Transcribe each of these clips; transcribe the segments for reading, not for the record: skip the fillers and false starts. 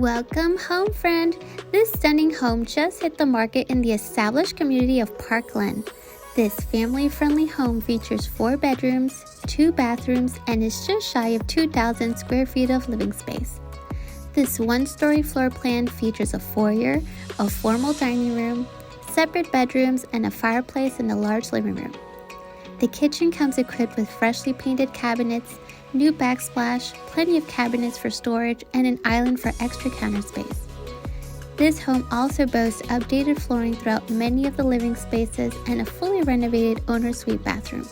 Welcome home, friend! This stunning home just hit the market in the established community of Parkglen. This family-friendly home features 4 bedrooms, 2 bathrooms, and is just shy of 2,000 square feet of living space. This one-story floor plan features a foyer, a formal dining room, separate bedrooms, and a fireplace in the large living room. The kitchen comes equipped with freshly painted cabinets, new backsplash, plenty of cabinets for storage, and an island for extra counter space. This home also boasts updated flooring throughout many of the living spaces and a fully renovated owner suite bathroom.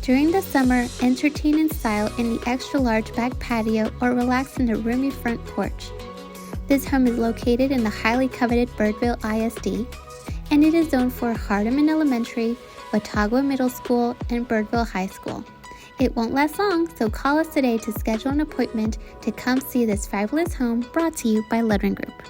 During the summer, entertain in style in the extra-large back patio or relax in the roomy front porch. This home is located in the highly coveted Birdville ISD, and it is zoned for Hardeman Elementary, Watauga Middle School, and Birdville High School. It won't last long, so call us today to schedule an appointment to come see this fabulous home brought to you by Ludwin Group.